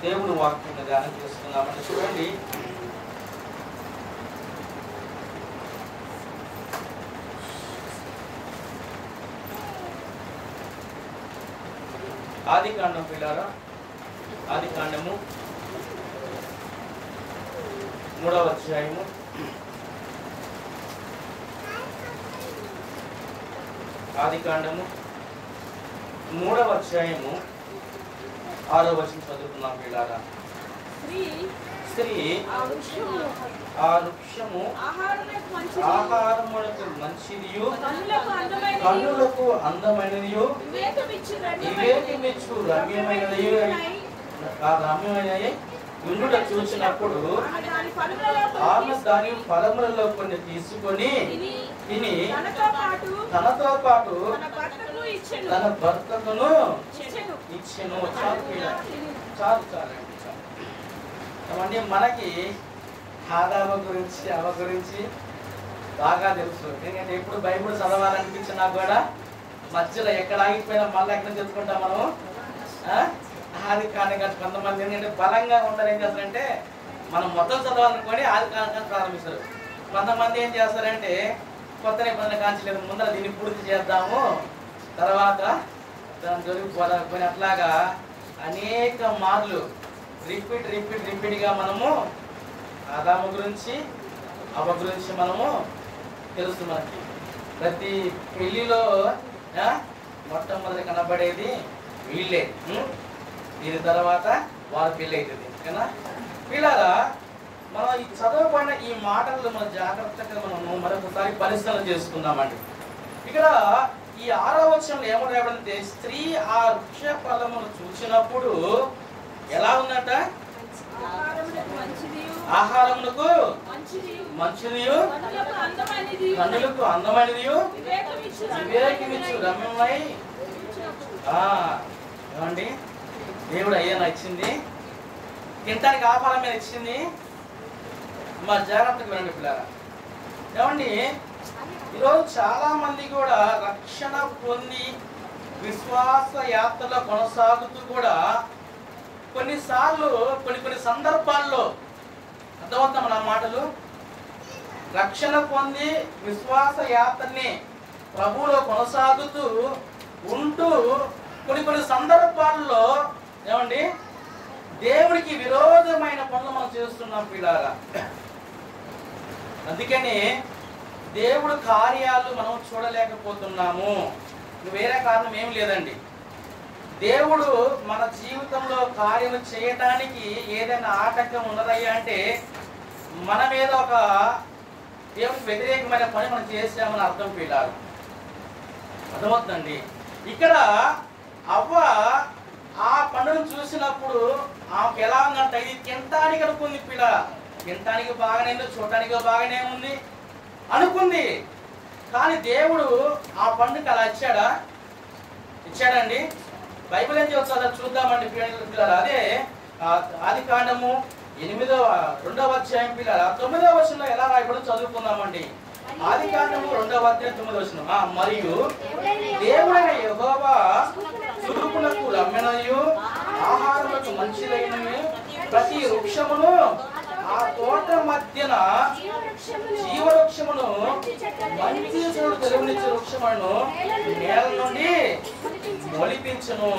దేవుని వాక్యం ధ్యానం చేసుకున్నామని చూడండి. ఆదికాండం పిల్లారా, ఆదికాండము 3వ అధ్యాయము ఆదికాండము 3వ అధ్యాయము 6వ వచనం చదువుకున్నాం పిల్లారా. స్త్రీ ఆ వృక్షము ఆహారములకు మంచిదియు కన్నులకు అందమైనదియు వివేకమిచ్చు రమ్యమైనదియు ఉండుట చూసినప్పుడు ఆమె దాని ఫలములలో కొన్ని తీసుకొని తిని తనతో పాటు తన భర్తకును ఇచ్చెను. చాలండి. అవన్నీ మనకి ఆదామ గురించి అవ గురించి బాగా తెలుసు. ఎందుకంటే ఎప్పుడు బైబిల్ చదవాలనిపించినా కూడా మధ్యలో ఎక్కడ ఆగిపోయినా మళ్ళీ ఎక్కడ చెప్పుకుంటాం మనం. ఆది కాండం కానీ కొంతమంది ఏంటంటే బలంగా ఉంటారు. ఏం చేస్తారంటే మనం మొత్తం చదవాలనుకొని ఆది కాండం ప్రారంభిస్తారు. కొంతమంది ఏం చేస్తారంటే కొత్త నిబంధన కాంచలేదు, ముందర దీన్ని పూర్తి చేద్దాము, తర్వాత దాని జరిగిపోయి అట్లాగా అనేక మార్లు రిపీట్గా మనము ఆదాము గురించి అవ్వ గురించి మనము తెలుసు. మనకి ప్రతి పెళ్లిలో మొట్టమొదటి కనబడేది వీళ్ళే, దీని తర్వాత వాళ్ళ పెళ్ళి అవుతుంది కదా. వీళ్ళగా మనం ఈ చదవబడిన ఈ మాటలు మనం జాగ్రత్తగా మనము మరొకసారి పరిశీలన చేసుకుందామండి. ఇక్కడ ఈ 6వ వచనంలో ఏమరాబడింది, స్త్రీ ఆ వృక్ష ఫలమును చూసినప్పుడు ఎలా ఉందంట, ఆహారములకు మంచిదియు కన్నులకు అందమైనదియు వివేకమిచ్చు రమ్యమై. ఏమండి, దేవుడు అయ్యా ఇచ్చింది తినటానికి ఆహారం మీద ఇచ్చింది. మా జాగ్రత్తగా వినండి పిల్లరా. ఏమండి, ఈరోజు చాలా మంది కూడా రక్షణ పొంది విశ్వాస యాత్రలో కొనసాగుతూ కూడా కొన్నిసార్లు కొన్ని సందర్భాల్లో అర్థమవుతాం మన మాటలు, రక్షణ పొంది విశ్వాస యాత్రని ప్రభువులో కొనసాగుతూ ఉంటూ కొన్ని సందర్భాల్లో ఏమండి దేవుడికి విరోధమైన పనులు మనం చేస్తున్నాం పిల్లారా. అందుకని దేవుడు కార్యాలు మనం చూడలేకపోతున్నాము. వేరే కారణం ఏం లేదండి. దేవుడు మన జీవితంలో కార్యం చేయటానికి ఏదైనా ఆటంకం ఉన్నదయ్యా అంటే మన మీద ఒక దేవుడికి వ్యతిరేకమైన పని మనం చేసామని అర్థం పిల్లారు. అర్థమవుతుందండి. ఇక్కడ అవ్వ ఆ పండును చూసినప్పుడు ఆమెకు ఎలా ఉందంట, ఇది తినటానికి అనుకుంది. పిల్ల తినటానికి బాగానే ఉంది, చూడటానికి బాగానే ఉంది అనుకుంది. కానీ దేవుడు ఆ పండుగ అలా ఇచ్చాడండి. బైబిల్ ఏం చెప్తుందో చూద్దామండి పిల్లలు. అదే ఆదికాండము 2వ అధ్యాయం పిల్లల 9వ వచనంలో ఎలా రాయబడి చదువుకుందామండి. ఆదికాండము 2వ అధ్యాయం 9వ వచనం. మరియు దేవుడైన యెహోవా చూపునకు రమ్యమయు ఆహారములకు మంచిదైనవి ప్రతి వృక్షమును ఆ తోట మధ్యన జీవవృక్షమును మంచి చూడు తెలుగునిచ్చే వృక్షమును నేల నుండి మొలిపించును.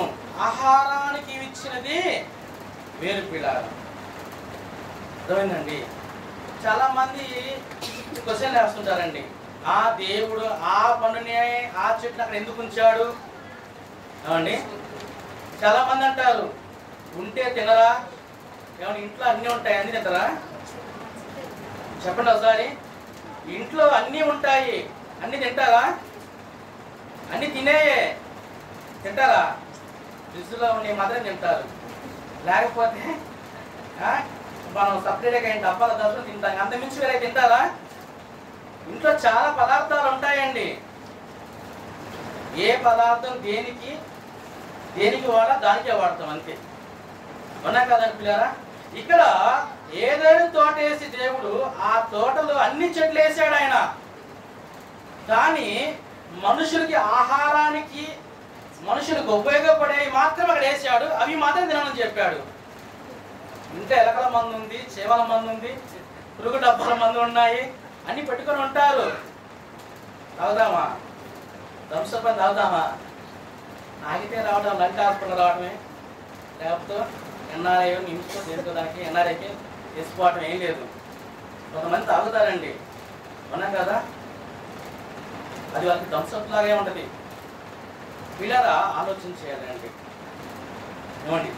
ఆహారానికి ఇచ్చినది వేరు పిల్లారు. అర్థమైందండి. చాలా మంది క్వశ్చన్ వేస్తుంటారండి, ఆ దేవుడు ఆ పండుని ఆ చెట్టుని అక్కడ ఎందుకు ఉంచాడు ఏమండి. చాలా మంది అంటారు ఉంటే తినరా, ఏమన్నా ఇంట్లో అన్నీ ఉంటాయి అన్నీ తింటారా? చెప్పండి ఒకసారి. ఇంట్లో అన్నీ ఉంటాయి అన్నీ తింటారా? అన్నీ తినేయే తింటారా? ఫ్రిడ్జ్లో ఉండే మాత్రం తింటారు. లేకపోతే మనం సపరేట్గా ఏంటి డబ్బాల దశలో తింటాం, అంత మించి వేరే తింటారా? ఇంట్లో చాలా పదార్థాలు ఉంటాయండి. ఏ పదార్థం దేనికి వాడా దానికే వాడతాం అంతే. అవునా కదండి పిల్లారా? ఇక్కడ ఏదైనా తోట వేసి దేవుడు ఆ తోటలో అన్ని చెట్లు వేసాడు ఆయన. కానీ మనుషులకి ఆహారానికి మనుషులకు ఉపయోగపడేవి మాత్రం అక్కడ వేసాడు, అవి మాత్రం తినమని చెప్పాడు. ఇంట్లో ఎలకల మందు ఉంది, చేమల మందు ఉంది, పురుగు డబ్బాల మందు ఉన్నాయి, అన్ని పెట్టుకొని ఉంటారు. తాగుదామా? థమ్సప్ అని తాగుదామా? ఆగితే రావడం, లంచ్ హాస్పిటల్ రావడమే, లేకపోతే ఎన్ఆర్ఐ నిమిషం చేసుకోవడానికి ఎన్ఆర్ఐకి వేసుకోవటం ఏం లేదు. కొంతమంది తాగుతారండి, అవునా కదా? అది వాళ్ళకి థమ్సప్ లాగే ఉంటుంది. పిల్లరా ఆలోచన చేయాలండి. ఏమండి,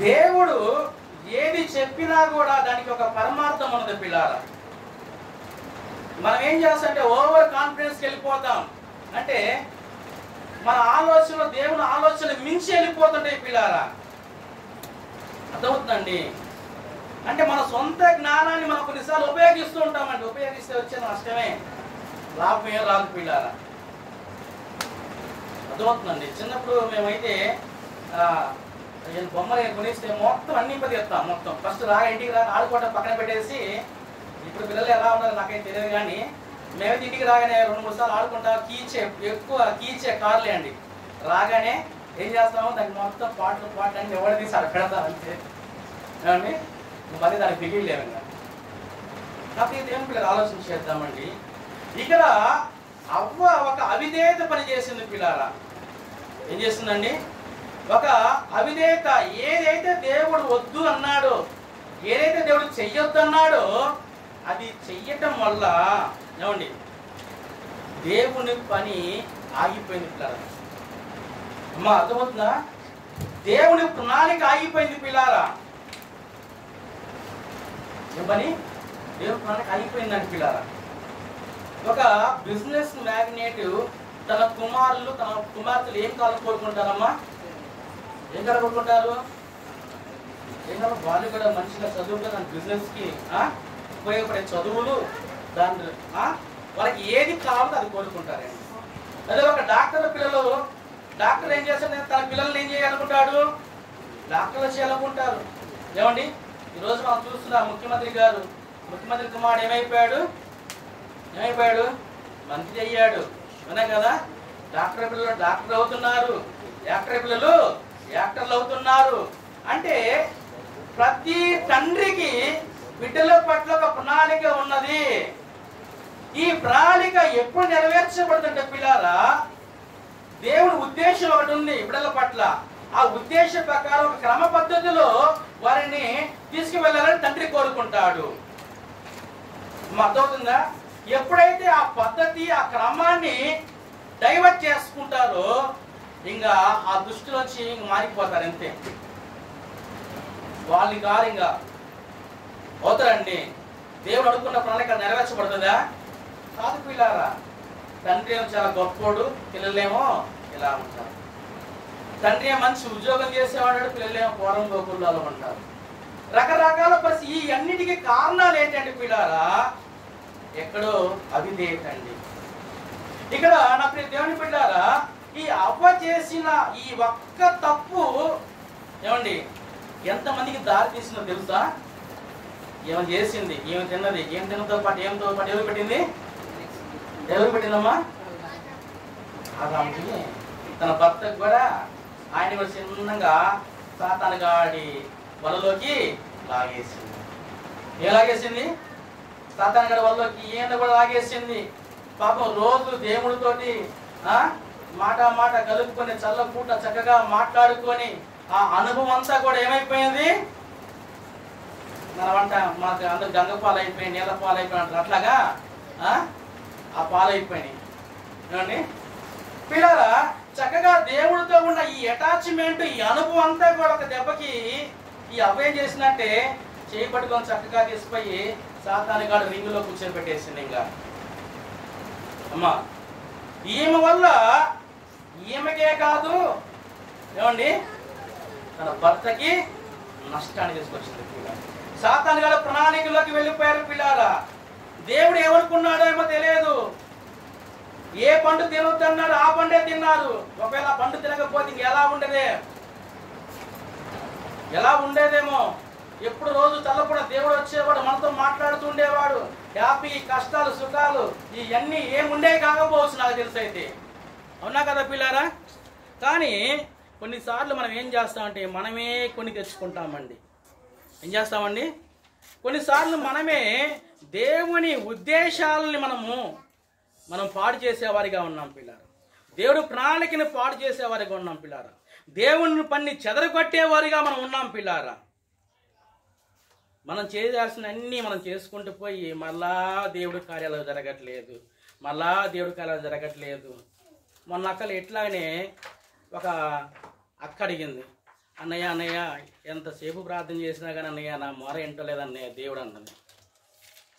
దేవుడు ఏది చెప్పినా కూడా దానికి ఒక పరమార్థం ఉన్నది పిల్లారా. మనం ఏం చేస్తామంటే ఓవర్ కాన్ఫిడెన్స్కి వెళ్ళిపోతాం. అంటే మన ఆలోచనలు దేవుని ఆలోచన మించి వెళ్ళిపోతుంటాయి పిల్లారా. అర్థమవుతుందండి? అంటే మన సొంత జ్ఞానాన్ని మనం కొన్నిసార్లు ఉపయోగిస్తూ ఉంటామండి. ఉపయోగిస్తే వచ్చే నష్టమే, లాభం ఏం రాదు పిల్లారా. అర్థమవుతుందండి? చిన్నప్పుడు మేమైతే బొమ్మలు కొనిస్తే మొత్తం అన్ని పదిస్తాం. మొత్తం ఫస్ట్ రాగా ఇంటికి రాగా ఆడుకోవటం పక్కన పెట్టేసి, ఇప్పుడు పిల్లలు ఎలా ఉన్నారో నాకైతే తెలియదు కానీ మేమైతే ఇంటికి రాగానే 2-3 సార్లు ఆడుకుంటా. ఎక్కువ కీచే కార్లే అండి. రాగానే ఏం చేస్తాము, దానికి మొత్తం పాటలు అన్ని ఎవరు తీసి అక్కడ పెడతాం అంతే. ఏమండి, మళ్ళీ దానికి మిగిలిలేము. ఇంకా కాబట్టి దేవుని పిల్లలు ఆలోచన చేద్దామండి. ఇక్కడ అవ్వ ఒక అవిధేయత పని చేసింది పిల్లారా. ఏం చేస్తుందండి? ఒక అవిధేయత. ఏదైతే దేవుడు వద్దు అన్నాడో, ఏదైతే దేవుడు చెయ్యొద్దు అన్నాడో అది చెయ్యటం వల్ల ఏమండి దేవుని పని ఆగిపోయింది పిల్లారా. అమ్మా అర్థమవుతుందా? దేవుని ప్రణాళిక ఆగిపోయింది పిల్లారా. ఏం పని? దేవుని ప్రణాళిక ఆగిపోయిందండి పిల్లారా. ఒక బిజినెస్ మ్యాగ్నెట్ తన కుమార్తెలు ఏం కాలం కోరుకుంటారమ్మా? ఏం కాలం కోరుకుంటారు? ఏం కాలం? వాళ్ళు కూడా మంచిగా చదువుకుంటే దాని బిజినెస్కి ఉపయోగపడే చదువులు, దాని వాళ్ళకి ఏది కావాలో అది కోరుకుంటారండి. అదే ఒక డాక్టర్ పిల్లలు, డాక్టర్ ఏం చేస్తాడు? తన పిల్లల్ని ఏం చేయాలనుకుంటాడు? డాక్టర్లు చేయాలనుకుంటారు. ఏమండి, ఈరోజు మనం చూస్తున్నా ముఖ్యమంత్రి కుమారుడు ఏమైపోయాడు? మంత్రి అయ్యాడు, అవునా కదా? డాక్టర్ పిల్లలు డాక్టర్ అవుతున్నారు, యాక్టర్ పిల్లలు యాక్టర్లు అవుతున్నారు. అంటే ప్రతి తండ్రికి బిడ్డల పట్ల ఒక ప్రణాళిక ఉన్నది. ఈ ప్రణాళిక ఎప్పుడు నెరవేర్చబడుతుంటే పిల్లారా, దేవుడి ఉద్దేశం ఒకటి ఉంది బిడ్డల పట్ల. ఆ ఉద్దేశం ప్రకారం ఒక క్రమ పద్ధతిలో వారిని తీసుకువెళ్ళాలని తండ్రి కోరుకుంటాడు. అర్థమవుతుందా? ఎప్పుడైతే ఆ పద్ధతి, ఆ క్రమాన్ని డైవర్ట్ చేసుకుంటారో ఇంకా ఆ దృష్టి నుంచి మారిపోతారు అంతే. వాళ్ళని కాదు ఇంకా అవుతారండి. దేవుడు అనుకున్న ప్రణాళిక నెరవేర్చబడుతుందా? కాదు పిల్లారా. తండ్రి ఏమో చాలా గొప్పోడు, పిల్లలేమో ఇలా ఉంటారు. తండ్రి ఏమో మంచి ఉద్యోగం చేసేవాడు, పిల్లలేమో పూర్వం గోకుల్లో ఉంటారు. రకరకాల పరిస్థితి. ఈ అన్నిటికీ కారణాలు ఏంటంటే పిల్లారా, ఎక్కడో అవిధేయత అండి. ఇక్కడ నా ప్రియ దేవుని బిడ్డారా, ఈ అవ్వ చేసిన ఈ ఒక్క తప్పు ఏమండి ఎంతమందికి దారి తీసిందో తెలుసా? ఏమని చేసింది, ఏమి తిన్నది, ఏం తినతో పాటు ఎవరు పెట్టింది? ఎవరు పెట్టిందమ్మా? ఆదాముకి తన భర్తకు కూడా ఆయన కూడా చిన్నగా సాతాను గాడి వలలోకి లాగేసింది. ఏం లాగేసింది? సాతాను గాడి వలలోకి ఈయన కూడా లాగేసింది. పాపం రోజు దేవుడితోటి మాట కలుపుకొని చల్లపూట చక్కగా మాట్లాడుకొని ఆ అనుభవం అంతా కూడా ఏమైపోయింది? మనమంట మాకు అందరు గంగ పాలు అయిపోయి, నీళ్ళ పాలు అయిపోయినట్టు అట్లాగా ఆ పాలు అయిపోయినాయి. ఏమండి పిల్లరా, చక్కగా దేవుడితో ఉన్న ఈ అటాచ్మెంట్, ఈ అనుభవం అంతా కూడా ఒక దెబ్బకి ఈ అవ్వ ఏం చేసిందంటే చేయి పట్టుకొని చక్కగా తీసిపోయి సాతాను గాడు రింగులో కూర్చోబెట్టేసింది. ఇంకా అమ్మా ఈమె వల్ల ఈమెకే కాదు ఏమండి తన భర్తకి నష్టాన్ని తీసుకొచ్చింది. సాతాను గాడు ప్రణాళికలోకి వెళ్ళిపోయారు పిల్లారా. దేవుడు ఏమనుకున్నాడో ఏమో తెలియదు. ఏ పండు తినొద్దన్నాడు ఆ పండే తిన్నారు. ఒకవేళ పండు తినకపోతే ఎలా ఉండేదేమో. ఎప్పుడు రోజు చల్లపూట దేవుడు వచ్చేవాడు, మనతో మాట్లాడుతూ ఉండేవాడు. హ్యాపీ, కష్టాలు, సుఖాలు ఇవన్నీ ఏముండేవి కాకపోవచ్చు నాకు తెలుసు. అయితే అవునా కదా పిల్లారా? కానీ కొన్నిసార్లు మనం ఏం చేస్తామంటే మనమే కొని తెచ్చుకుంటామండి. ఏం చేస్తామండి? కొన్నిసార్లు మనమే దేవుని ఉద్దేశాలని మనం పాడు చేసేవారిగా ఉన్నాం పిల్లారా. దేవుడు ప్రణాళికని పాడు చేసేవారిగా ఉన్నాం పిల్లారా. దేవుని పని చెదరగొట్టేవారిగా మనం ఉన్నాం పిల్లారా. మనం చేయాల్సిన అన్నీ మనం చేసుకుంటూ పోయి మళ్ళా దేవుడి కార్యాలు జరగట్లేదు. మొన్న అక్కలు ఎట్లానే ఒక అక్క అడిగింది, అన్నయ్య ఎంతసేపు ప్రార్థన చేసినా కానీ అన్నయ్య నా మొర ఎంటలేదన్నయ్య దేవుడు అన్నది.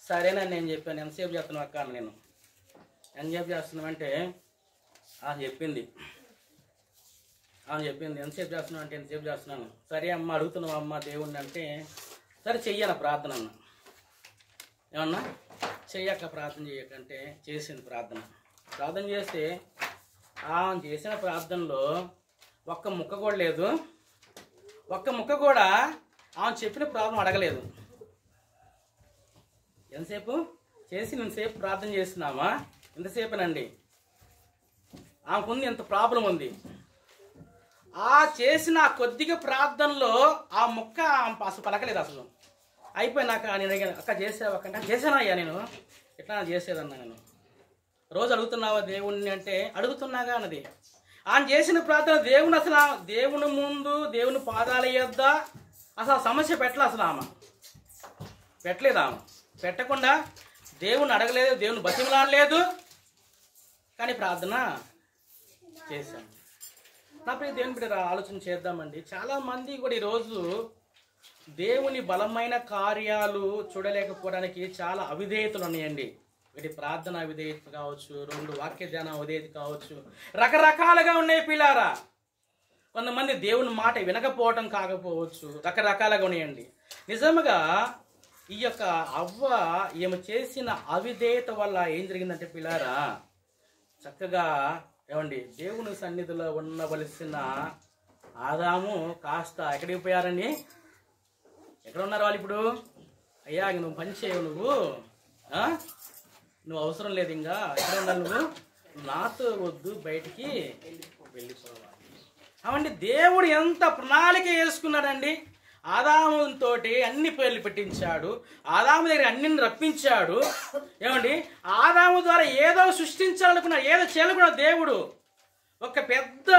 సరేనని నేను చెప్పాను. ఎంతసేపు చేస్తున్నావు అక్క అని. నేను ఎంతసేపు చేస్తున్నామంటే చెప్పింది ఎంతసేపు చేస్తున్నావు అంటే ఎంతసేపు చేస్తున్నాను. సరే అమ్మ అడుగుతున్నావు అమ్మ దేవుణ్ణి అంటే, సరే చెయ్యన ప్రార్థన అన్న. ఏమన్నా చెయ్యక్క ప్రార్థన చేయకంటే చేసింది ప్రార్థన చేస్తే చేసిన ప్రార్థనలో ఒక్క ముక్క కూడా లేదు. ఒక్క ముక్క కూడా ఆమె చెప్పిన ప్రాబ్లం అడగలేదు. ఎంతసేపు ఇంతసేపు ప్రార్థన చేస్తున్నామా? ఎంతసేపనండి. ఆమెకుంది ఎంత ప్రాబ్లం ఉంది. చేసిన కొద్దిగా ప్రార్థనలో ఆ ముక్క అసలు పలకలేదు. అసలు అయిపోయినాక నేను అడిగాను, అక్క చేసావా అంటే, చేశానా అయ్యా నేను ఎట్లా చేసేదన్నా. నేను రోజు అడుగుతున్నావా దేవుణ్ణి అంటే, అడుగుతున్నాగా అన్నది. ఆయన చేసిన ప్రార్థన దేవుని ముందు దేవుని పాదాల యొద్ద అసలు సమస్య పెట్టలేదు. ఆమె పెట్టకుండా దేవుని అడగలేదు, దేవుని బతిమలాడలేదు, కానీ ప్రార్థన చేశాను. నా ప్రియ దేవుని బిడ్డ ఆలోచన చేద్దామండి. చాలామంది కూడా ఈరోజు దేవుని బలమైన కార్యాలు చూడలేకపోవడానికి చాలా అవిధేయతలు ఉన్నాయండి. ఒకటి ప్రార్థన అవిధేయత కావచ్చు, 2 వాక్య ధ్యాన అవిధేయత కావచ్చు, రకరకాలుగా ఉన్నాయి పిల్లారా. కొంతమంది దేవుని మాట వినకపోవటం కాకపోవచ్చు, రకరకాలుగా ఉన్నాయండి. నిజంగా ఈ యొక్క అవ్వ ఈమె చేసిన అవిధేయత వల్ల ఏం జరిగిందంటే పిల్లారా, చక్కగా ఏమండి దేవుని సన్నిధిలో ఉండవలసిన ఆదాము కాస్త ఎక్కడికి పోయారని, ఎక్కడ ఉన్నారు వాళ్ళు ఇప్పుడు? అయ్యా నువ్వు పని చేయవు, నువ్వు అవసరం లేదు, ఇంకా ఎక్కడ ఉన్నారు నువ్వు, నాతో వద్దు, బయటికి వెళ్ళిపోవాలి. అవండి దేవుడు ఎంత ప్రణాళిక వేసుకున్నాడండి. ఆదాముతో అన్ని పేర్లు పెట్టించాడు, ఆదాము దగ్గర అన్ని రప్పించాడు. ఏమండి ఆదాము ద్వారా ఏదో సృష్టించాలనుకున్నా, ఏదో చేయాలనుకున్న దేవుడు ఒక పెద్ద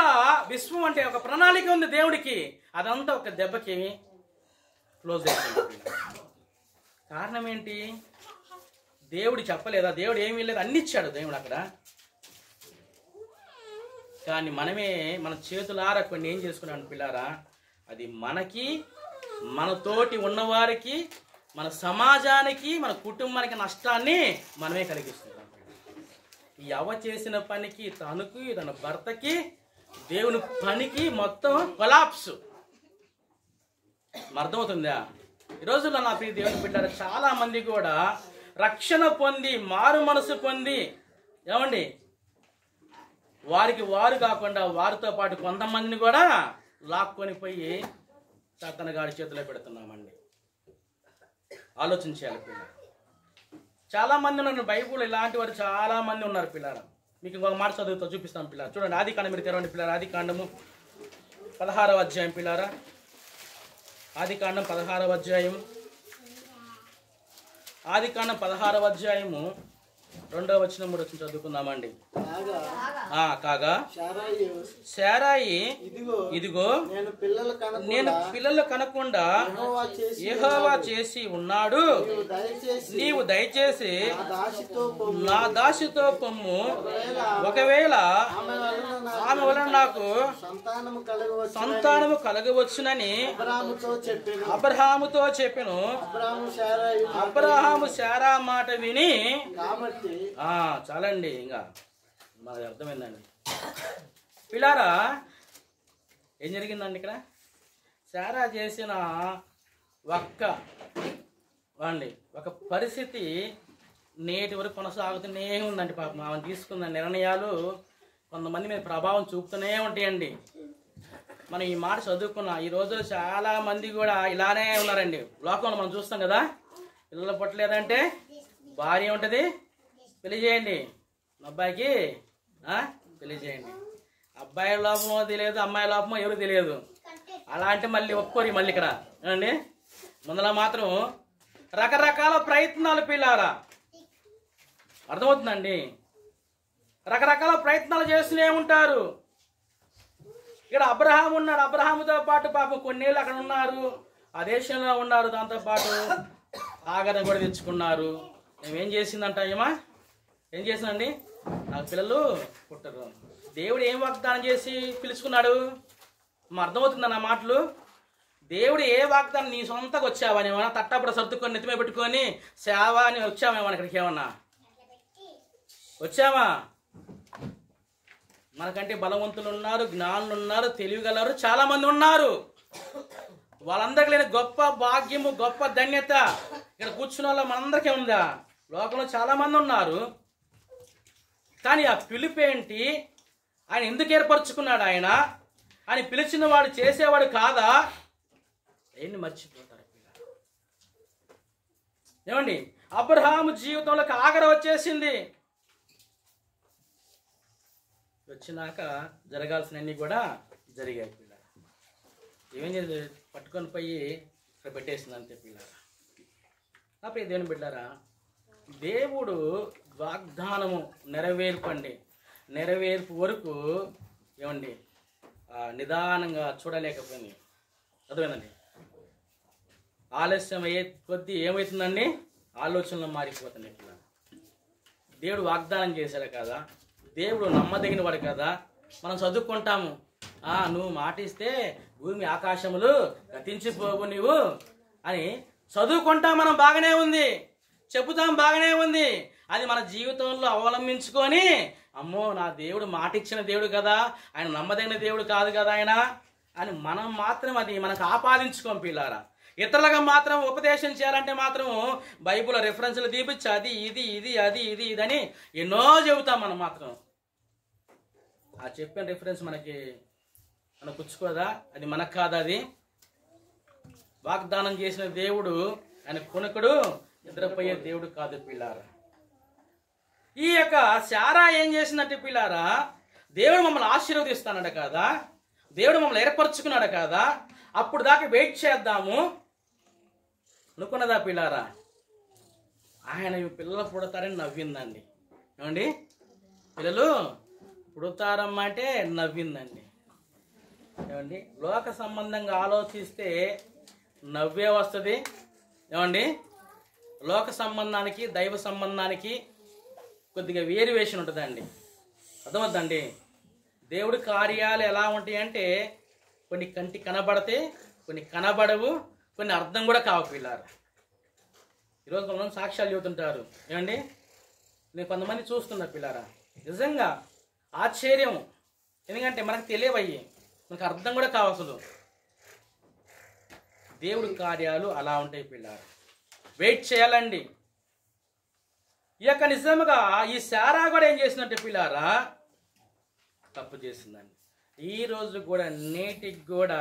విశ్వం అంటే ఒక ప్రణాళిక ఉంది దేవుడికి. అదంతా ఒక దెబ్బకి క్లోజ్ అయిపోయింది. కారణం ఏంటి? దేవుడు చెప్పలేదా? దేవుడు ఏమీ లేదు, అన్ని ఇచ్చాడు దేవుడు అక్కడ. కానీ మనమే మన చేతులారా కొన్ని ఏం చేసుకున్నాను పిల్లారా, అది మనకి, మనతోటి ఉన్నవారికి, మన సమాజానికి, మన కుటుంబానికి నష్టాన్ని మనమే కలిగిస్తున్నాం. ఈ అవ్వ చేసిన పనికి, తనకి, తన భర్తకి, దేవుని పనికి మొత్తం కొలాప్స్. అర్థమవుతుందా? ఈ రోజుల్లో నా ప్రియ దేవుని బిడ్డలు చాలా మంది కూడా రక్షణ పొంది, మారు మనసు పొంది, ఏమండి వారికి వారు కాకుండా వారితో పాటు కొంతమందిని కూడా లాక్కొని పోయి సాతానుగాడి చేతిలో పెడుతున్నామండి. ఆలోచించాలి పిల్లలు. చాలా మంది ఉన్నారు బైబుల్, ఇలాంటి వారు చాలా మంది ఉన్నారు పిల్లలు. మీకు ఇంకొక మాట చదువుతో చూపిస్తాం పిల్లలు. చూడండి, ఆదికాండం మీరు తెరవండి పిల్లలు. ఆదికాండము 16వ అధ్యాయం పిల్లారా. ఆదికాండం 16వ అధ్యాయము. ఆదికాండం 16వ అధ్యాయము 2వ వచనం 3వ వచనం చదువుకుందామండి. కాగా శారాయి ఇదిగో నేను పిల్లలు కనకుండా యెహోవా చేసి ఉన్నాడు, నీవు దయచేసి నా దాసితో పొమ్ము, ఒకవేళ ఆమె వలన నాకు సంతానము కలగవచ్చునని అబ్రహాముతో చెప్పెను. అబ్రహాము శారా మాట విని, చాలండి ఇంకా మనకు అర్థమైందండి పిల్లారా. ఏం జరిగిందండి ఇక్కడ? శారా చేసిన ఒక పరిస్థితి నేటి వరకు కొనసాగుతూనే ఉందండి. పాపం ఆమె తీసుకున్న నిర్ణయాలు కొంతమంది మీద ప్రభావం చూపుతూనే ఉంటాయండి. మనం ఈ మాట చదువుకున్నాం. ఈ రోజు చాలా మంది కూడా ఇలానే ఉన్నారండి. లోకంలో మనం చూస్తాం కదా, పిల్లలు పుట్టలేదంటే భార్య ఉంటుంది, పెళ్లి చేయండి, అబ్బాయికి పెళ్లి చేయండి. అబ్బాయి లోపమో తెలియదు, అమ్మాయి లోపమో ఎవరు తెలియదు. అలా అంటే మళ్ళీ ఒప్పుకోరు మళ్ళీ ఇక్కడ. ఏమండి ముందర మాత్రం రకరకాల ప్రయత్నాలు పిల్లారా, అర్థమవుతుందండి. రకరకాల ప్రయత్నాలు చేస్తూనే ఉంటారు. ఇక్కడ అబ్రహాం ఉన్నాడు, అబ్రహాముతో పాటు పాపం కొన్నేళ్ళు అక్కడ ఉన్నారు, ఆ దేశంలో ఉన్నారు. దాంతోపాటు ఆగరం కూడా తెచ్చుకున్నారు. ఏం చేసిందంట ఏం చేసిందండి? నాకు పిల్లలు పుట్టరు. దేవుడు ఏం వాగ్దానం చేసి పిలుచుకున్నాడు? అర్థమవుతుందా నా మాటలు? దేవుడు ఏ వాగ్దానం, నీ సొంతకు వచ్చావా? ఏమన్నా తట్టప్పుడు సర్దుకొని నెత్తిమే పెట్టుకొని సేవ అని వచ్చామేమన్నా ఇక్కడికి? ఏమన్నా వచ్చామా? మనకంటే బలవంతులు ఉన్నారు, జ్ఞానులు ఉన్నారు, తెలివిగలరు చాలా మంది ఉన్నారు. వాళ్ళందరికీ లేని గొప్ప భాగ్యము, గొప్ప ధన్యత ఇక్కడ కూర్చున్న వాళ్ళ మనందరికీ ఉందా? లోకంలో చాలా మంది ఉన్నారు. కానీ ఆ పిలుపేంటి? ఆయన ఎందుకు ఏర్పరచుకున్నాడు? ఆయన పిలిచిన వాడు చేసేవాడు కాదా? ఏంటి మర్చిపోతారు ఏమండి? అబ్రహాము జీవితంలోకి ఆగర వచ్చేసింది. వచ్చినాక జరగాల్సినవన్నీ కూడా జరిగాయి పిల్లలు. ఏమేం చేసి పట్టుకొని పోయి ఇక్కడ పెట్టేసింది అంతే పిల్లలు. నా ప్రియ దేవుని బిడ్డారా, దేవుడు వాగ్దానము నెరవేర్పు వరకు ఏమండి నిదానంగా చూడలేకపోయింది. అర్థమైందండి? ఆలస్యం అయ్యే కొద్దీ ఏమవుతుందండి? ఆలోచనలు మారిపోతున్నాయి పిల్లలు. దేవుడు వాగ్దానం చేశాడు కదా, దేవుడు నమ్మదగిన వాడు కదా. మనం చదువుకుంటాము, నువ్వు మాటిస్తే భూమి ఆకాశములు గతించిపోవు నీవు అని చదువుకుంటాం. మనం బాగానే ఉంది, చెబుతాం బాగానే ఉంది. అది మన జీవితంలో అవలంబించుకొని అమ్మో నా దేవుడు మాట ఇచ్చిన దేవుడు కదా, ఆయన నమ్మదగిన దేవుడు కాదు కదా ఆయన అని మనం మాత్రం అది మనకు ఆపాదించుకోం పిల్లారా. ఇతరులుగా మాత్రం ఉపదేశం చేయాలంటే మాత్రం బైబిల్ రెఫరెన్స్లు తీపిచ్చి అది ఇది ఇది అది ఇది ఇదని ఎన్నో చెబుతాం. మనం మాత్రం ఆ చెప్పిన రిఫరెన్స్ మనకు పుచ్చుకోదా? అది మనకు కాదా? అది వాగ్దానం చేసిన దేవుడు ఆయన కొనుకుడు నిద్రపోయే దేవుడు కాదు పిల్లారా. ఈ యొక్క శారా ఏం చేసిందంటే పిల్లారా, దేవుడు మమ్మల్ని ఆశీర్వదిస్తానట కదా, దేవుడు మమ్మల్ని ఏర్పరచుకున్నాడు కదా, అప్పుడు దాకా వెయిట్ చేద్దాము అనుకున్నదా పిల్లారా? ఆయన పిల్లలు పుడతారని నవ్విందండి. ఏమండి? పిల్లలు పుడతారమ్మా అంటే నవ్విందండి. ఏమండి? లోక సంబంధంగా ఆలోచిస్తే నవ్వే వస్తుంది. ఏమండి? లోక సంబంధానికి దైవ సంబంధానికి కొద్దిగా వేరియేషన్ ఉంటుందండి. అర్థమవుతుందండి? దేవుడి కార్యాలు ఎలా ఉంటాయి అంటే కొన్ని కంటి కనబడితే, కొన్ని కనబడవు, కొన్ని అర్థం కూడా కావు పిల్లారు. ఈరోజు కొంతమంది సాక్ష్యాలు చెబుతుంటారు. ఏమండి? నేను కొంతమంది చూస్తున్నా పిల్లారా, నిజంగా ఆశ్చర్యం. ఎందుకంటే మనకు తెలియవయ్యి, మనకు అర్థం కూడా కావు అసలు. దేవుడి కార్యాలు అలా ఉంటాయి పిల్లారు. వెయిట్ చేయాలండి. ఈ యొక్క నిజంగా ఈ శారా కూడా ఏం చేసిందంటే పిల్లారా, తప్పు చేసిందండి. ఈ రోజు కూడా నేటికి కూడా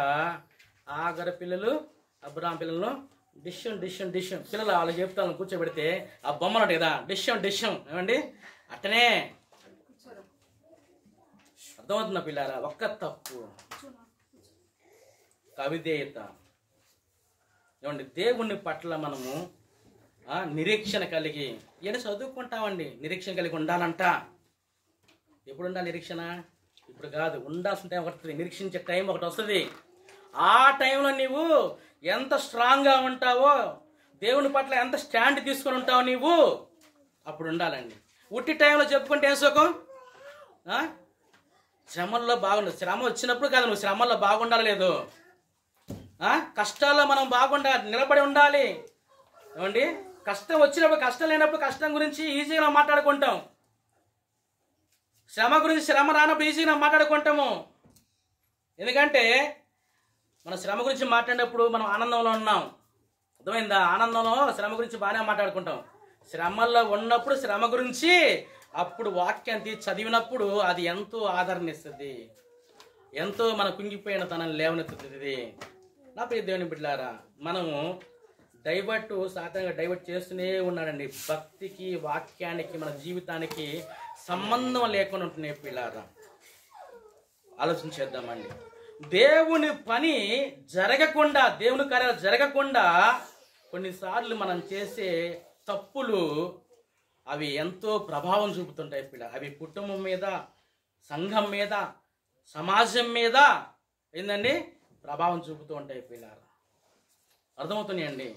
ఆగర పిల్లలు అబ్రాం పిల్లలను డిషన్ పిల్లలు వాళ్ళు చెప్తాను కూర్చోబెడితే ఆ బొమ్మలు ఉంటాయి కదా, డిషన్ ఏమండి అట్టనే అర్థమవుతుందా పిల్లారా? ఒక్క తప్పు కవిధేయత. ఏమండి? దేవుని పట్ల మనము నిరీక్షణ కలిగి ఏదో చదువుకుంటామండి. నిరీక్షణ కలిగి ఉండాలంట. ఎప్పుడు ఉండాలి నిరీక్షణ? ఇప్పుడు కాదు, ఉండాల్సిన టైం ఒకటి, నిరీక్షించే టైం ఒకటి వస్తుంది. ఆ టైంలో నీవు ఎంత స్ట్రాంగ్గా ఉంటావో, దేవుని పట్ల ఎంత స్టాండ్ తీసుకొని ఉంటావో నీవు అప్పుడు ఉండాలండి. ఉట్టి టైంలో చెప్పుకుంటే ఏం సుఖం? శ్రమల్లో బాగుండదు. శ్రమ వచ్చినప్పుడు కాదు, నువ్వు శ్రమల్లో బాగుండాలి లేదు, కష్టాల్లో మనం బాగుండాలి, నిలబడి ఉండాలి. ఏమండి? కష్టం వచ్చినప్పుడు, కష్టం లేనప్పుడు కష్టం గురించి ఈజీగా మాట్లాడుకుంటాం. శ్రమ గురించి శ్రమ రానప్పుడు ఈజీగా మాట్లాడుకుంటాము. ఎందుకంటే మన శ్రమ గురించి మాట్లాడినప్పుడు మనం ఆనందంలో ఉన్నాం. అర్థమైందా? ఆనందంలో శ్రమ గురించి బాగానే మాట్లాడుకుంటాం. శ్రమల్లో ఉన్నప్పుడు శ్రమ గురించి అప్పుడు వాక్యాన్ని చదివినప్పుడు అది ఎంతో ఆదరణ ఇస్తుంది, ఎంతో మన కుంగిపోయిన తనని లేవనెత్తుతుంది. నా ప్రియ దేవుని బిడ్డలారా, మనము సాధారణంగా డైవర్ట్ చేస్తూనే ఉన్నాడండి. భక్తికి, వాక్యానికి, మన జీవితానికి సంబంధం లేకుండా ఉంటున్నాయి పిల్లారా. ఆలోచించేద్దామండి. దేవుని పని జరగకుండా, దేవుని కార్యాలు జరగకుండా కొన్నిసార్లు మనం చేసే తప్పులు అవి ఎంతో ప్రభావం చూపుతుంటాయి పిల్లలు. అవి కుటుంబం మీద, సంఘం మీద, సమాజం మీద ఏందండి ప్రభావం చూపుతూ ఉంటాయి పిల్లలు. అర్థమవుతున్నాయండి.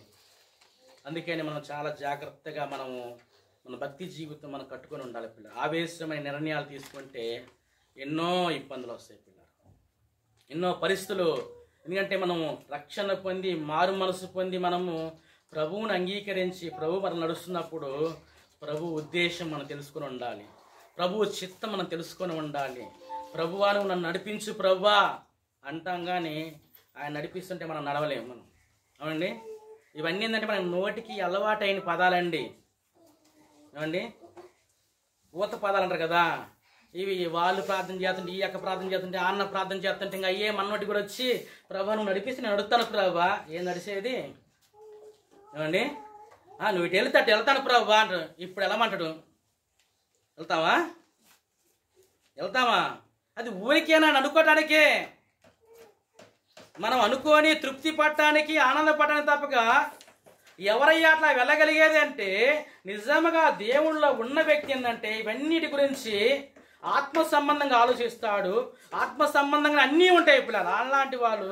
అందుకని మనం చాలా జాగ్రత్తగా మన భక్తి జీవితం మనం కట్టుకొని ఉండాలి పిల్లలు. ఆవేశమైన నిర్ణయాలు తీసుకుంటే ఎన్నో ఇబ్బందులు వస్తాయి పిల్లలు, ఎన్నో పరిస్థితులు. ఎందుకంటే మనము రక్షణ పొంది, మారు మనసు పొంది, మనము ప్రభువుని అంగీకరించి ప్రభు మనం నడుస్తున్నప్పుడు ప్రభు ఉద్దేశం మనం తెలుసుకొని ఉండాలి, ప్రభు చిత్తం మనం తెలుసుకొని ఉండాలి. ప్రభువా నువ్వు నన్ను నడిపించు ప్రభువా అంటాం, కానీ ఆయన నడిపిస్తుంటే మనం నడవలేము మనం. అవునండి. ఇవన్నీ ఏంటంటే మన నోటికి అలవాటైన పదాలండి. ఏమండి, ఊత పదాలు అంటారు కదా, ఇవి వాళ్ళు ప్రార్థన చేస్తుంటే, ఈ యొక్క ప్రార్థన చేస్తుంటే, అన్న ప్రార్థన చేస్తుంటే ఇంకా అయ్యే మన నోటి కూడా వచ్చి ప్రభా నువ్వు నడిపిస్తే నేను నడుస్తాను ప్రభా. ఏం నడిచేది? ఏమండి, నువ్వు ఇటు వెళ్తాను ప్రభా అంటారు. ఇప్పుడు వెళ్ళమంటాడు, వెళ్తామా? అది ఊరికేనా అనుకోవటానికే, మనం అనుకోని తృప్తి పడటానికి, ఆనందపడటానికి తప్పక ఎవరయ్యా అట్లా వెళ్ళగలిగేది అంటే నిజంగా దేవుళ్ళలో ఉన్న వ్యక్తి ఏంటంటే ఇవన్నిటి గురించి ఆత్మ సంబంధంగా ఆలోచిస్తాడు. ఆత్మ సంబంధంగా అన్నీ ఉంటాయి పిల్లలు. అలాంటి వాళ్ళు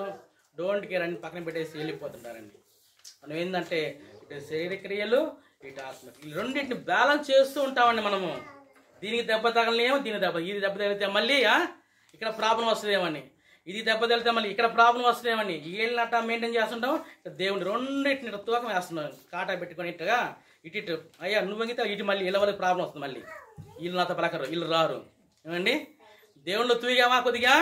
డోంట్ కేర్ అని పక్కన పెట్టేసి వెళ్ళిపోతుంటారండి. మనం ఏంటంటే ఇటు శరీర క్రియలు, ఇటు ఆత్మ, ఈ రెండింటిని బ్యాలెన్స్ చేస్తూ ఉంటామండి మనము. దీనికి దెబ్బ తగలనేమో, దీనికి ఇది దెబ్బ తగిలితే మళ్ళీ ఇక్కడ ప్రాబ్లం వస్తుందేమని, ఇది దెబ్బ తగిలితే మళ్ళీ ఇక్కడ ప్రాబ్లం వస్తుందేమని వీళ్ళనట్ట మెయింటైన్ చేస్తుంటాం. దేవుని రెండింటిని తూకం వేస్తున్నాం, కాటా పెట్టుకొని ఇట్టుగా ఇటు అయ్యా నువ్వు వంగితే ఇటు మళ్ళీ వీళ్ళ వల్ల ప్రాబ్లం వస్తుంది. మళ్ళీ వీళ్ళు నాతో పలకరు, వీళ్ళు రారు. ఏమండి, దేవుళ్ళు తూగామా కొద్దిగా,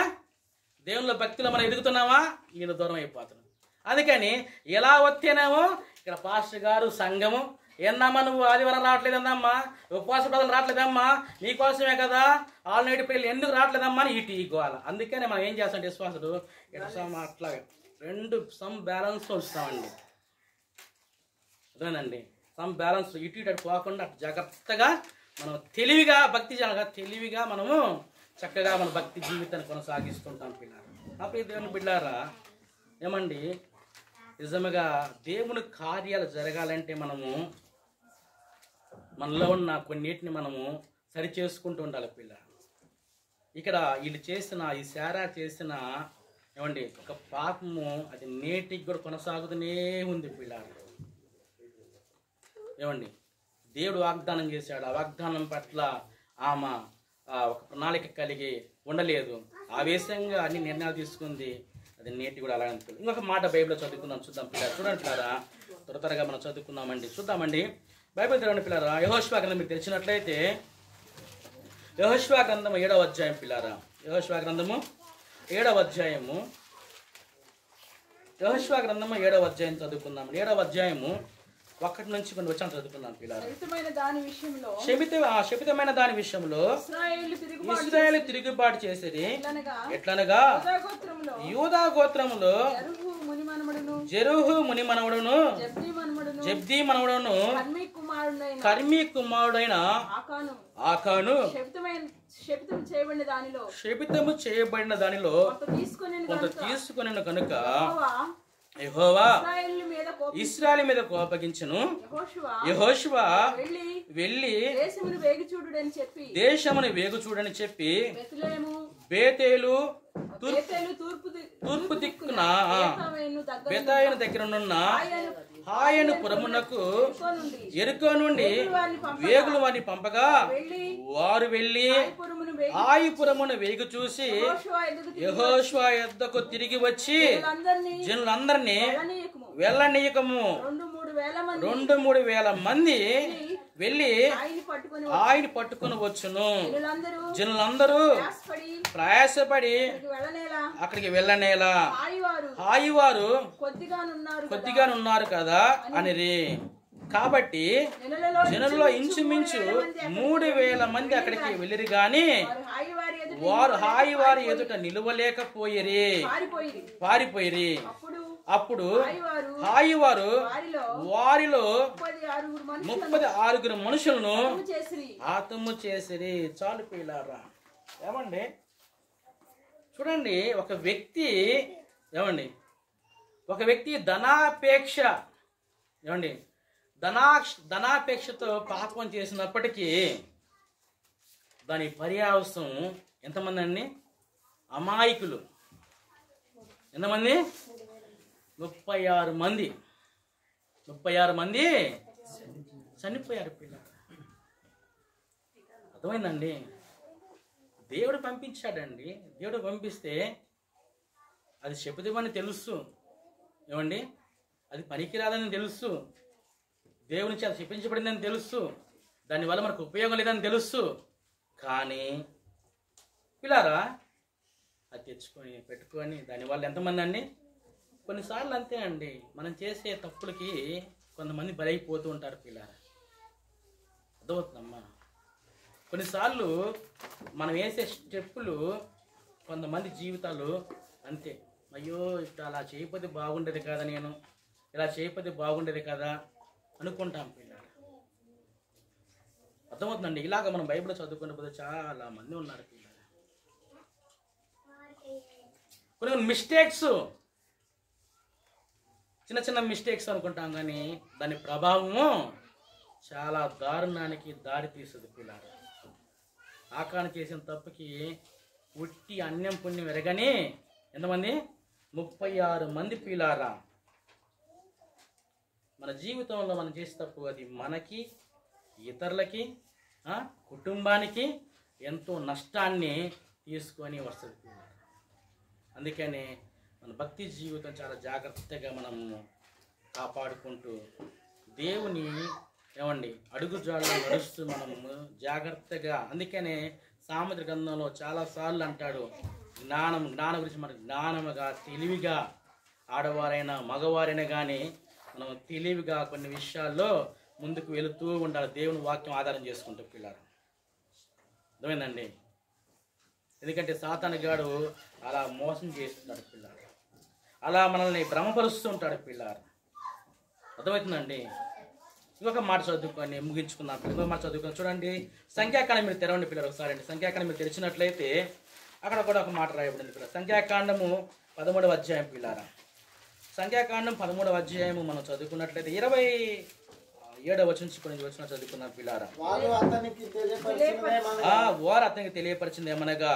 దేవుళ్ళ భక్తిలో మనం ఎదుగుతున్నామా, వీళ్ళు దూరం అయిపోతున్నాం. అందుకని ఎలా వస్తేనేమో ఇక్కడ పాస్టర్ గారు, సంఘము, ఏందమ్మా నువ్వు ఆదివారం రావట్లేదమ్మా, ఉపవాస ప్రార్థనలు రావట్లేదమ్మా, నీకోసమే కదా, ఆల్రెడీ పిల్లలు ఎందుకు రావట్లేదమ్మా అని ఇటు ఇవ్వాలి. అందుకనే మనం ఏం చేస్తాం విశ్వాసుడు అట్లా సమ్ బ్యాలెన్స్ ఉంచుతామండి. అదేనండి, సమ్ బ్యాలెన్స్ ఇటు పోకుండా జాగ్రత్తగా మనం తెలివిగా భక్తి తెలివిగా మనము చక్కగా మన భక్తి జీవితాన్ని కొనసాగిస్తుంటాం పిల్లలు. అప్పుడు దేవుని బిడ్డారా, ఏమండి నిజంగా దేవుని కార్యాలు జరగాలంటే మనలో ఉన్న కొన్నిటిని మనము సరి చేసుకుంటూ ఉండాలి పిల్లలు. ఇక్కడ వీళ్ళు చేసిన ఈ శారా చేసిన ఏమండి ఒక పాపము అది నేటికి కూడా కొనసాగుతూనే ఉంది పిల్లలు. ఏమండి, దేవుడు వాగ్దానం చేశాడు, ఆ వాగ్దానం పట్ల ఆమె ఒక ప్రణాళిక కలిగి ఉండలేదు, ఆవేశంగా అన్ని నిర్ణయాలు తీసుకుంది. అది నేటి కూడా అలాగే అనుకోలేదు. ఇంకొక మాట బైబిల్లో చదువుకుందాం, చూద్దాం పిల్లలు. చూడండి పిల్లరా, త్వరగా మనం చదువుకుందామండి, చూద్దామండి. బైబిల్ తెరవండి పిల్లరా. యెహోషువ గ్రంథం మీకు తెలిసినట్లయితే యెహోషువ గ్రంథం 7వ అధ్యాయం పిల్లరా. యెహోషువ గ్రంథము 7వ అధ్యాయము, యెహోషువ గ్రంథము 7వ అధ్యాయం చదువుకుందాం. 7వ అధ్యాయము 1 నుంచి కొన్ని వచనాలు చదువుకుందాం పిల్లలు. శపితమైన దాని విషయంలో ఇశ్రాయేలు తిరుగుబాటు చేసేది ఎట్లనగా యూదా గోత్రములో జెరుహు ముని మనవడును జబ్దీ మనవడును కర్మీ కుమారుడైన ఆకాను శపితము చేయబడిన దానిలో కొంత తీసుకొనిన కనుక యెహోవా ఇశ్రాయేలు మీద కోపగించెను. యెహోషువ వెళ్ళి దేశమును వేగు చూడని చెప్పి బేతేలు తూర్పు దిక్కున బెతాయిను దగ్గరనున్న హాయను పురమునకు ఎరుకో నుండి వేగులు వారిని పంపగా వారు వెళ్ళి హాయిపురమును వేగు చూసి యెహోషువ యొద్దకు తిరిగి వచ్చి జనులందరినీ వెళ్ళనీయకము 2-3 వేల మంది వెళ్ళి ఆయన పట్టుకుని వచ్చును. జనులందరూ ప్రయాసపడి అక్కడికి వెళ్ళనేలా హాయివారు కొద్దిగానున్నారు కదా అనిరి. కాబట్టి జనుల్లో ఇంచుమించు 3,000 మంది అక్కడికి వెళ్ళిరి గాని వారు హాయివారి ఎదుట నిలువలేకపోయిరి, పారిపోయిరి. అప్పుడు హాయివారు వారిలో 36 మనుషులను హతము చేసిరి. చాలు పిల్లారా, ఏమండి చూడండి, ఒక వ్యక్తి ధనాపేక్ష ధనాపేక్షతో పాపం చేసినప్పటికీ దాని పర్యావసం ఎంతమంది అండి? అమాయకులు. ఎంతమంది? 36 మంది. 36 మంది చనిపోయారు పిల్లలు. అర్థమైందండి? దేవుడు పంపించాడండి. దేవుడు పంపిస్తే అది చెప్పుదేమని తెలుసు, అది పనికిరాదని తెలుసు, దేవుని చేత చెప్పించబడిందని తెలుసు, దానివల్ల మనకు ఉపయోగం లేదని తెలుసు. కానీ పిల్లారా, అది తెచ్చుకొని పెట్టుకొని దానివల్ల ఎంతమంది అండి? కొన్నిసార్లు అంతే అండి, మనం చేసే తప్పులకి కొంతమంది బలైపోతూ ఉంటారు పిల్లారా. అర్థమవుతుందమ్మా? కొన్నిసార్లు మనం వేసే స్టెప్పులు కొంతమంది జీవితాలు అంతే. అయ్యో, ఇప్పుడు అలా చేయకపోతే బాగుండేది కదా, నేను ఇలా చేయకపోతే బాగుండేది కదా అనుకుంటాం పిల్లలు. అర్థమవుతుందండి? ఇలాగ మనం బైబిల్ చదువుకునే పోతే చాలా మంది ఉన్నారు పిల్లలు. కొన్ని మిస్టేక్స్, చిన్న చిన్న మిస్టేక్స్ అనుకుంటాం, కానీ దాని ప్రభావము చాలా దారుణానికి దారి తీస్తుంది పిల్లలు. ఆకాను చేసిన తప్పుకి ఉట్టి అన్యం పుణ్యం ఎరగని ఎంతమంది? 36 మంది పిల్లారా. మన జీవితంలో మనం చేసే తప్పు అది మనకి, ఇతరులకి, కుటుంబానికి ఎంతో నష్టాన్ని తీసుకొని వస్తుంది పిల్లారా. అందుకని మన భక్తి జీవితం చాలా జాగ్రత్తగా మనము కాపాడుకుంటూ దేవుని అడుగుజాడలో నడుస్తూ మనము జాగ్రత్తగా. అందుకనే సామెతల గ్రంథంలో చాలాసార్లు అంటాడు, జ్ఞానం గురించి మనకు జ్ఞానముగా తెలివిగా, ఆడవారైనా మగవారైనా కానీ మనం తెలివిగా కొన్ని విషయాల్లో ముందుకు వెళుతూ ఉండాలి, దేవుని వాక్యం ఆధారం చేసుకుంటూ పిల్లారు. అర్థమైందండి? ఎందుకంటే సాతాను గాడు అలా మోసం చేస్తున్నాడు పిల్లారు, అలా మనల్ని భ్రమపరుస్తూ ఉంటాడు పిల్లారు. అర్థమవుతుందండి? ఇంకొక మాట చదువుకొని ముగించుకున్నాం. ఇంకొక మాట చదువుకొని చూడండి, సంఖ్యాకాండం మీరు తెరవండి పిల్లలు ఒకసారి అండి. సంఖ్యాకాండం మీరు తెరిచినట్లయితే అక్కడ కూడా ఒక మాట రాయబడింది పిల్లలు. సంఖ్యాకాండము 13వ అధ్యాయం పిల్లారా. సంఖ్యాకాండం 13వ అధ్యాయము మనం చదువుకున్నట్లయితే 27వ వచనం నుంచి వచ్చిన చదువుకున్నాం పిల్లారా. వారు అతనికి తెలియపరిచింది ఏమనగా,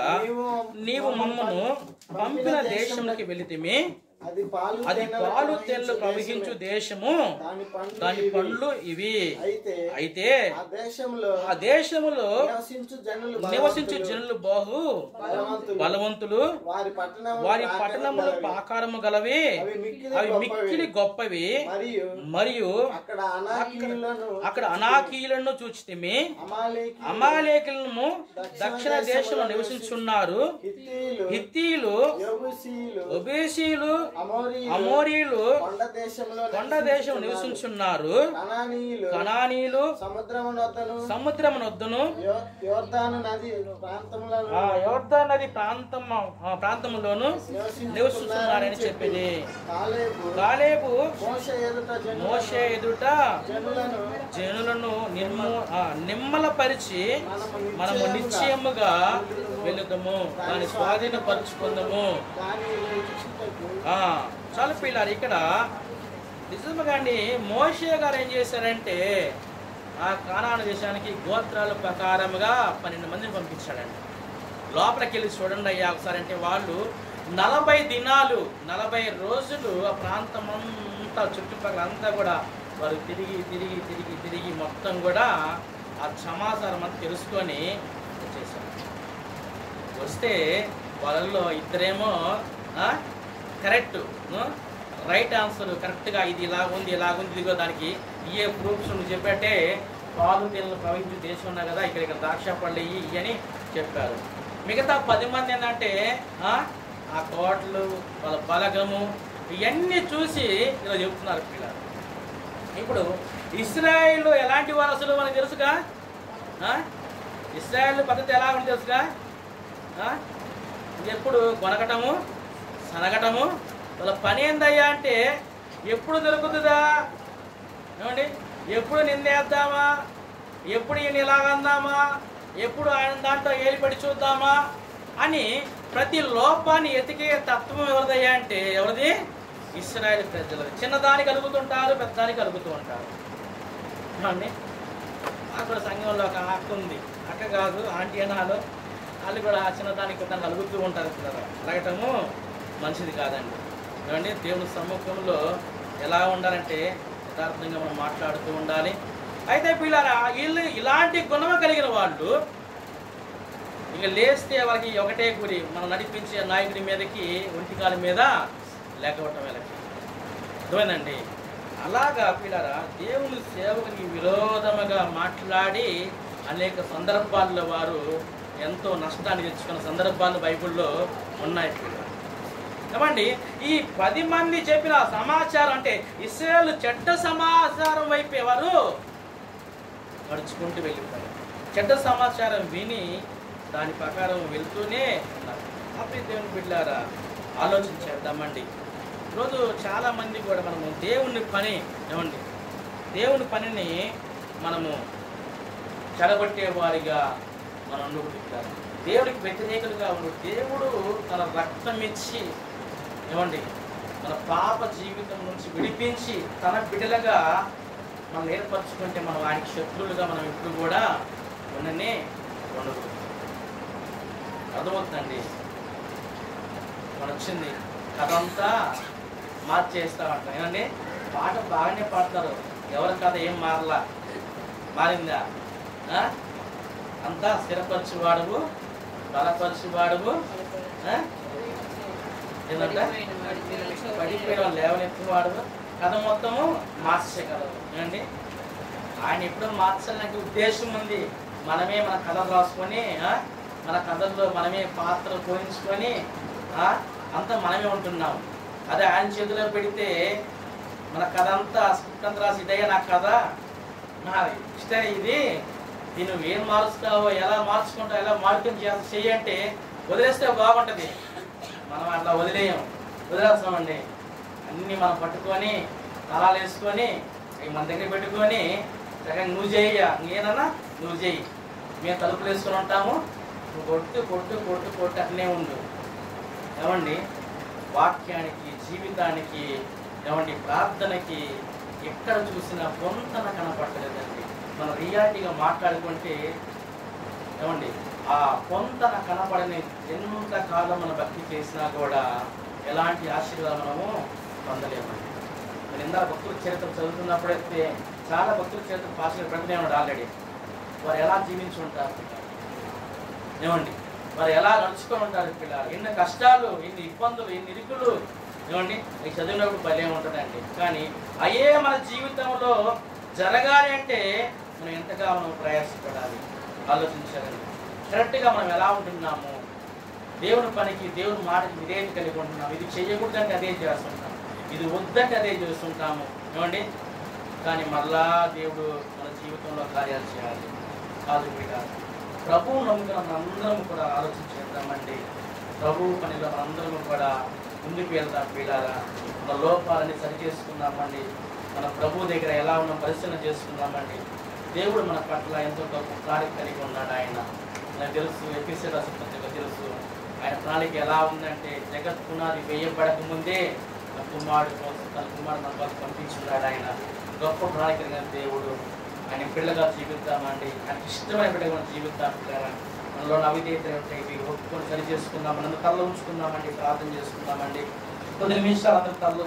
నీవు మమ్మను పంపిన దేశంలోకి వెళితిమి, అది పాలు తేళ్లు ప్రవహించు దేశము, దాని పండ్లు ఇవి. అయితే ఆ దేశములో నివసించు జనులు బహు బలవంతులు, వారి పట్టణములు ప్రాకారము గలవి, అవి మిక్కిలి గొప్పవి. మరియు అక్కడ అనాకీయులను చూచితిమి, అమాలేకులను దక్షిణ దేశంలో నివసించున్నారు, హిత్తీయులు, ఒబేసీలు, అమోరీలు కొండ దేశం నివసించున్నారు, కనానీయులు సముద్రమునొద్దను యోర్దాను నది ప్రాంతములోను నివసించున్నారని చెప్పింది. కాలేబు మోషే ఎదుట జనులను నిమ్మలపరిచి మనము నిశ్చయముగా వెళుదము, దాన్ని స్వాధీనపరుచుకుందాము. చాలు పిల్లలు, ఇక్కడ నిజంగా అండి మోషే గారు ఏం చేశారంటే ఆ కానాను దేశానికి గోత్రాల ప్రకారముగా 12 మందిని పంపించాడండి. లోపలికి వెళ్ళి చూడండి అయ్యా ఒకసారి అంటే, వాళ్ళు 40 దినాలు 40 రోజులు ఆ ప్రాంతం అంతా చుట్టుపక్కల అంతా కూడా వారు తిరిగి మొత్తం కూడా ఆ సమాచారం అంతా తెలుసుకొని వచ్చేసారు. వస్తే వాళ్ళల్లో ఇద్దరేమో కరెక్ట్ రైట్ ఆన్సర్ కరెక్ట్గా ఇది ఇలాగుంది ఇదిగో దానికి ఇయే ప్రూఫ్స్ నువ్వు చెప్పాటే, పాలు తేళ్లు ప్రవహించే దేశం ఉన్నా కదా, ఇక్కడ ద్రాక్ష పళ్ళు ఇవి అని చెప్పారు. మిగతా 10 మంది ఏంటంటే ఆ కోటలు వాళ్ళ బలగము ఇవన్నీ చూసి ఇలా చెప్తున్నారు పిల్లలు. ఇప్పుడు ఇశ్రాయేల్ ఎలాంటి వారు అసలు మనకు తెలుసుగా, ఇశ్రాయేల్ పద్ధతి ఎలా ఉంటుంది తెలుసుగా, ఎప్పుడు కొనకటము సనగటము, వాళ్ళ పని ఏందయ్యా అంటే ఎప్పుడు దొరుకుతుందా, ఎప్పుడు నిందేద్దామా, ఎప్పుడు ఈయన ఇలాగందామా, ఎప్పుడు ఆయన దాంట్లో ఏలిపడి చూద్దామా అని ప్రతి లోపాన్ని ఎతికే తత్వం ఎవరిదయ్యా అంటే ఎవరిది? ఇశ్రాయేలు ప్రజలది. చిన్నదానికి అలుగుతుంటారు, పెద్దదానికి అలుగుతూ ఉంటారు. అండి అక్కడ సంఘంలో ఒక అక్క ఉంది, అక్క కాదు ఆంటీ అనాలు, వాళ్ళు కూడా చిన్నదానికి పెద్దదానికి అలుగుతూ ఉంటారు కదా. అలగటము మంచిది కాదండి. ఏమండి దేవుని సమ్ముఖంలో ఎలా ఉండాలంటే యథార్థంగా మనం మాట్లాడుతూ ఉండాలి. అయితే పిల్లరా వీళ్ళు ఇలాంటి గుణము కలిగిన వాళ్ళు ఇక లేస్తే వాళ్ళకి ఒకటే గురి, మనం నడిపించే నాయకుడి మీదకి ఒంటికాల మీద లేకపోవటం వీళ్ళకి అర్థమైందండి. అలాగా పిల్లరా దేవుని సేవకునికి విరోధముగా మాట్లాడి అనేక సందర్భాల్లో వారు ఎంతో నష్టాన్ని తెచ్చుకున్న సందర్భాలు బైబిల్లో ఉన్నాయి. ఏమండి ఈ 10 మంది చెప్పిన సమాచారం అంటే ఇశ్రాయేలు చెడ్డ సమాచారం వైపే వారు నడుచుకుంటూ వెళ్ళిపోయారు. చెడ్డ సమాచారం విని దాని ప్రకారం వెళ్తూనే ఉన్నారు. అప్పుడు దేవుని బిడ్డలారా ఆలోచించేద్దామండి. ఈరోజు చాలామంది కూడా మనము దేవుని పని ఏమండి దేవుని పనిని మనము చెడగొట్టే వారిగా మనం అనుకుంటారు. దేవుడికి వ్యతిరేకులుగా ఉండు. దేవుడు తన రక్తం ఇచ్చి ఏమండి మన పాప జీవితం నుంచి విడిపించి తన బిడ్డలుగా మనం ఏర్పరచుకుంటే మనం ఆయనకి శత్రువులుగా మనం ఎప్పుడు కూడా ఉండనే ఉండదు. అర్థమవుతుందండి. మనం వచ్చింది కథ అంతా మార్చేస్తామంట. ఏమండి పాట బాగానే పాడతారు, ఎవరి కథ ఏం మారలా, మారిందా? అంతా స్థిరపరచువాడువు, బలపరచువాడువు, ఏంటంటే పడిపోయిన వాళ్ళు లేవనెత్తువాడువు, కథ మొత్తము మార్చగలరు. ఏమండి ఆయన ఎప్పుడూ మార్చాలనే ఉద్దేశం ఉంది. మనమే మన కథలు రాసుకొని మన కథల్లో మనమే పాత్రలు పోయించుకొని అంతా మనమే ఉంటున్నాం. అదే ఆయన చేతిలో పెడితే మన కథ అంతా స్క్రిప్ట్ అంతా రాసి ఇదయ్యా నా కథ, నా ఇష్టం ఇది, దీన్ని ఏం మారుస్తావో ఎలా మార్చుకుంటావు ఎలా మార్పుని చెయ్యంటే వదిలేస్తే బాగుంటుంది. మనం అట్లా వదిలేస్తామండి. అన్నీ మనం పట్టుకొని తలాలు వేసుకొని మన దగ్గర పెట్టుకొని చక్కగా నువ్వు చేయ, నేనన్నా నువ్వు చేయి, మేము తలుపులు వేసుకొని ఉంటాము, నువ్వు కొట్టు కొట్టు కొట్టు కొట్టు అట్లనే ఉండు. ఏమండి వాక్యానికి జీవితానికి ఏమండి ప్రార్థనకి ఎక్కడ చూసినా పొంతన కనపడలేదండి. మనం రియాలిటీగా మాట్లాడుకుంటే ఏమండి ఆ పొంతన కనపడని ఎంతకాలం మన భక్తి చేసినా కూడా ఎలాంటి ఆశీర్వాదం మనము పొందలేమండి. నేను ఇందా భక్తుల చరిత్ర చదువుతున్నప్పుడైతే చాలా భక్తుల చరిత్ర పాస్టర్ ప్రజ్ఞ ఉన్నాడు ఆల్రెడీ. వారు ఎలా జీవించి ఉంటారు ఏమండి, వారు ఎలా నడుచుకొని ఉంటారు పిల్లలు, ఎన్ని కష్టాలు, ఎన్ని ఇబ్బందులు, ఎన్ని ఇరుకులు ఏమండి మీకు చదివినప్పుడు భలే ఉంటుందండి. కానీ అయ్యే మన జీవితంలో జరగాలి అంటే మనం ఎంతగా మనం ప్రయాసపడాలి, ఆలోచించాలండి. కరెక్ట్గా మనం ఎలా ఉంటున్నాము, దేవుని పనికి దేవుని మాటకి విధేయత కలిగి ఉంటున్నాము. ఇది చేయకూడదంటే అదే చేస్తుంటాము, ఇది వద్దంటే అదే చేస్తుంటాము ఏమండి. కానీ మళ్ళా దేవుడు మన జీవితంలో కార్యాలు చేయాలి కాదు బిడ్డ. ప్రభువు నమ్ముకున్న మనందరం కూడా ఆలోచించేద్దామండి. ప్రభువు పనిలో మనందరం కూడా ముందుకు వెళ్దాం పిల్లారా. మన లోపాలని సరి చేసుకుందామండి. మన ప్రభువు దగ్గర ఎలా ఉన్న పరిశీలన చేసుకుందామండి. దేవుడు మన పట్ల ఎంతో గొప్ప ప్రణాళిక కలిగి ఉన్నాడు. ఆయన నాకు తెలుసు, ఎఫెసీయుల రాసిన పత్రిక తెలుసు, ఆయన ప్రణాళిక ఎలా ఉందంటే జగత్ పునాది వేయబడక ముందే తన కుమారుడు మన కోసం పంపించున్నాడు. ఆయన గొప్ప ప్రణాళిక కలిగిన దేవుడు. ఆయన పిల్లగా జీవిద్దామండి, ఆయనకి ఇష్టమైన పిల్లగా మనం జీవిద్దాం పిల్లరా. మనలో అవిధేయత ఇవి ఒప్పుకొని సరి చేసుకుందాం, మనం తల్ల ఉంచుకుందామండి, ప్రార్థన చేసుకుందామండి. 10 నిమిషాలు అందరూ తల్ల